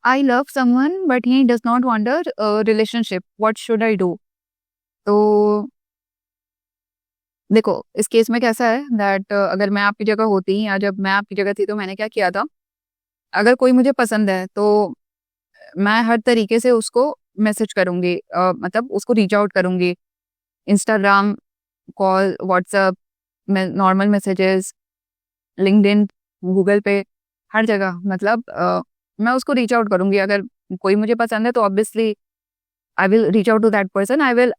I love someone but he does not want a relationship, what should I do? तो देखो, इस case में कैसा है दैट अगर मैं आपकी जगह होती या जब मैं आपकी जगह थी तो मैंने क्या किया था। अगर कोई मुझे पसंद है तो मैं हर तरीके से उसको मैसेज करूंगी, मतलब उसको रीच आउट करूंगी। Instagram, call, WhatsApp, normal messages, LinkedIn, Google पे, हर जगह मतलब मैं उसको रीच आउट करूंगी। अगर कोई मुझे पसंद है तो obviously I will reach out to that person. I will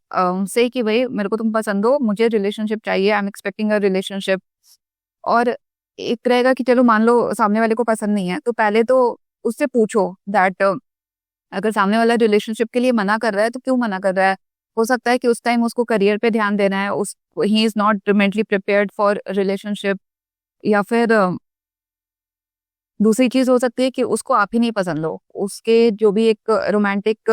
say कि भाई मेरे को तुम पसंद हो, मुझे रिलेशनशिप चाहिए, I am expecting a relationship. और एक रहेगा कि चलो मान लो सामने वाले को पसंद नहीं है तो पहले तो उससे पूछो दैट अगर सामने वाला रिलेशनशिप के लिए मना कर रहा है तो क्यों मना कर रहा है। हो सकता है कि उस टाइम उसको करियर पे ध्यान देना है, उस he is not mentally prepared for relationship. या फिर दूसरी चीज हो सकती है कि उसको आप ही नहीं पसंद हो, उसके जो भी एक रोमांटिक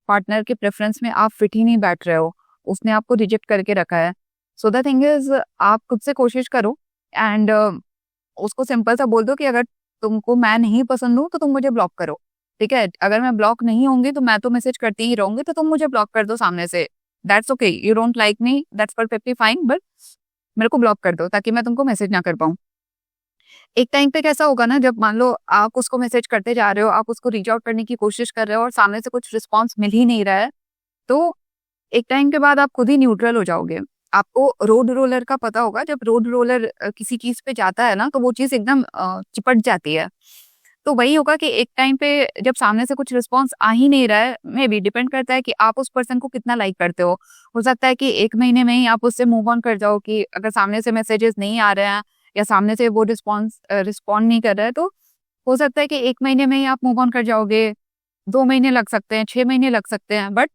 पार्टनर के प्रेफरेंस में आप फिट ही नहीं बैठ रहे हो, उसने आपको रिजेक्ट करके रखा है। सो द थिंग इज, आप खुद से कोशिश करो एंड उसको सिंपल सा बोल दो कि अगर तुमको मैं नहीं पसंद हूँ तो तुम मुझे ब्लॉक करो। ठीक है, अगर मैं ब्लॉक नहीं होंगी तो मैं तो मैसेज करती ही रहूंगी, तो तुम मुझे ब्लॉक कर दो सामने से। That's okay, you don't like me, that's perfectly fine, but मेरे को ब्लॉक कर दो ताकि मैं तुमको मैसेज ना कर पाऊँ। एक टाइम पे कैसा होगा ना, जब मान लो आप उसको मैसेज करते जा रहे हो, आप उसको रीच आउट करने की कोशिश कर रहे हो और सामने से कुछ रिस्पॉन्स मिल ही नहीं रहा है, तो एक टाइम के बाद आप खुद ही न्यूट्रल हो जाओगे। आपको रोड रोलर का पता होगा, जब रोड रोलर किसी चीज पे जाता है ना तो वो चीज एकदम चिपट जाती है। तो वही होगा कि एक टाइम पे जब सामने से कुछ रिस्पॉन्स आ ही नहीं रहा है, मे बी डिपेंड करता है कि आप उस पर्सन को कितना लाइक करते हो सकता है कि 1 महीने में ही आप उससे मूव ऑन कर जाओ, कि अगर सामने से मैसेजेस नहीं आ रहे हैं या सामने से वो रिस्पॉन्ड नहीं कर रहा है तो हो सकता है कि 1 महीने में ही आप मूव ऑन कर जाओगे। 2 महीने लग सकते हैं, 6 महीने लग सकते हैं, बट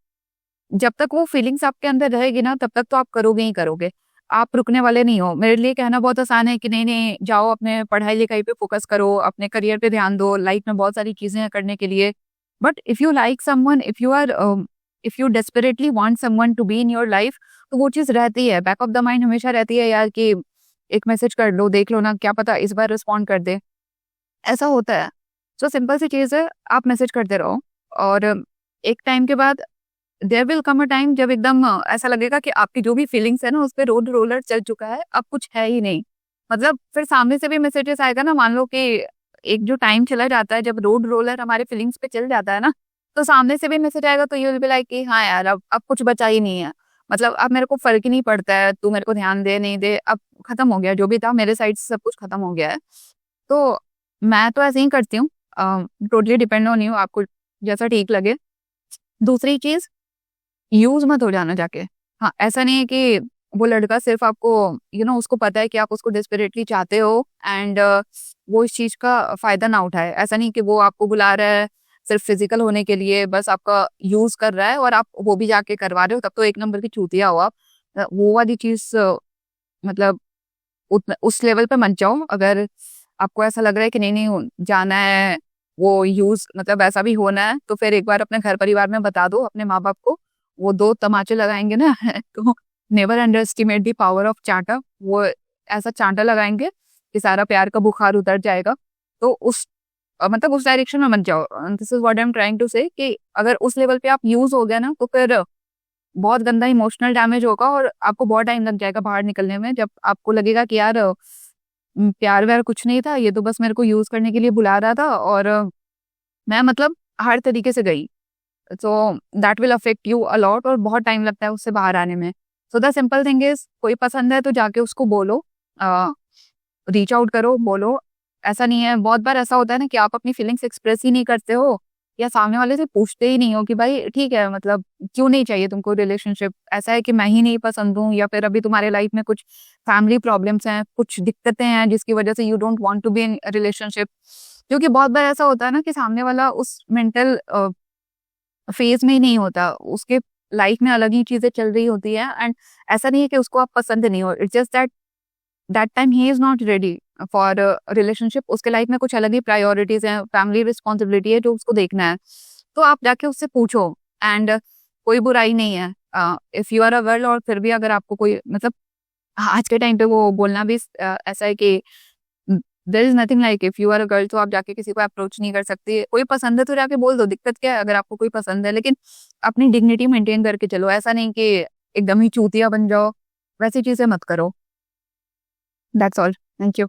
जब तक वो फीलिंग्स आपके अंदर रहेगी ना तब तक तो आप करोगे ही करोगे। आप रुकने वाले नहीं हो। मेरे लिए कहना बहुत आसान है कि नहीं नहीं जाओ, अपने पढ़ाई लिखाई पे फोकस करो, अपने करियर पे ध्यान दो, लाइफ में बहुत सारी चीजें हैं करने के लिए। But if you like someone, if you desperately want someone to be in your life, तो वो चीज रहती है, बैक ऑफ द माइंड हमेशा रहती है यार, कि एक मैसेज कर लो, देख लो ना, क्या पता इस बार रिस्पॉन्ड कर दे। ऐसा होता है। सो सिंपल सी चीज है, आप मैसेज करते रहो और एक टाइम के बाद there will come a time जब एकदम ऐसा लगेगा कि आपकी जो भी फीलिंग्स है ना उस पे रोड रोलर चल चुका है, अब कुछ है ही नहीं। मतलब फिर सामने से भी मैसेजेस आएगा ना, मान लो कि एक जो टाइम चला जाता है जब रोड रोलर हमारे फीलिंग्स पे चल जाता है ना, तो सामने से भी मैसेज आएगा तो यू विल बी लाइक कि हाँ यार, अब कुछ बचा ही नहीं है। मतलब अब मेरे को फर्क ही नहीं पड़ता है, तू मेरे को ध्यान दे नहीं दे, अब खत्म हो गया, जो भी था मेरे साइड से सब कुछ खत्म हो गया है। तो मैं तो ऐसे ही करती हूँ, टोटली डिपेंड ऑन यू, आपको जैसा ठीक लगे। दूसरी चीज, यूज मत हो जाना जाके। हाँ, ऐसा नहीं है कि वो लड़का सिर्फ आपको उसको पता है कि आप उसको डेस्परेटली चाहते हो एंड वो इस चीज का फायदा ना उठाए। ऐसा नहीं कि वो आपको बुला रहा है सिर्फ फिजिकल होने के लिए, बस आपका यूज कर रहा है और आप वो भी जाके करवा रहे हो, तब तो एक नंबर की चूतिया हो आप। वो वाली चीज मतलब उस लेवल पे मत जाओ। अगर आपको ऐसा लग रहा है कि नहीं नहीं जाना है, वो यूज मतलब ऐसा भी होना है, तो फिर एक बार अपने घर परिवार में बता दो, अपने माँ बाप को। वो दो तमाचे लगाएंगे ना तो never underestimate the power of चांटा। वो ऐसा चांटा लगाएंगे कि सारा प्यार का बुखार उतर जाएगा। तो मतलब उस डायरेक्शन में मत जाओ। This is what I am trying to say, कि अगर उस लेवल पे आप यूज हो गया ना तो फिर बहुत गंदा इमोशनल डैमेज होगा और आपको बहुत टाइम लग जाएगा बाहर निकलने में, जब आपको लगेगा कि यार प्यार व्यार कुछ नहीं था, ये तो बस मेरे को यूज करने के लिए बुला रहा था और मैं मतलब हर तरीके से गई। So that will affect you a lot और बहुत टाइम लगता है उससे बाहर आने में। So the simple thing is, कोई पसंद है तो जाके उसको बोलो, रीच आउट करो, बोलो। ऐसा नहीं है, बहुत बार ऐसा होता है ना कि आप अपनी फीलिंग्स एक्सप्रेस ही नहीं करते हो या सामने वाले से पूछते ही नहीं हो कि भाई ठीक है, मतलब क्यों नहीं चाहिए तुमको रिलेशनशिप, ऐसा है कि मैं ही नहीं पसंद हूँ या फिर अभी तुम्हारे लाइफ में कुछ फैमिली प्रॉब्लम्स हैं, कुछ दिक्कतें हैं जिसकी वजह से you don't want to be in relationship. क्योंकि बहुत बार ऐसा होता है ना कि सामने वाला उस मेंटल फेज में ही नहीं होता, उसके लाइफ में अलग ही चीजें चल रही होती है एंड ऐसा नहीं है कि उसको आप पसंद नहीं हो, it's just that that time he is not ready for relationship. उसके लाइफ में कुछ अलग ही प्रायोरिटीज हैं, फैमिली रिस्पॉन्सिबिलिटी है जो उसको देखना है। तो आप जाके उससे पूछो एंड कोई बुराई नहीं है if you are a girl. और फिर भी अगर आपको कोई मतलब आज के टाइम पे वो बोलना भी ऐसा है कि there is nothing like if you are a girl तो आप जाके किसी को अप्रोच नहीं कर सकती, कोई पसंद है तो जाके बोल दो, दिक्कत क्या है अगर आपको कोई पसंद है, लेकिन अपनी डिग्निटी मेंटेन करके चलो, ऐसा नहीं कि एकदम ही चूतिया बन जाओ, वैसी चीजें मत करो। That's all, thank you.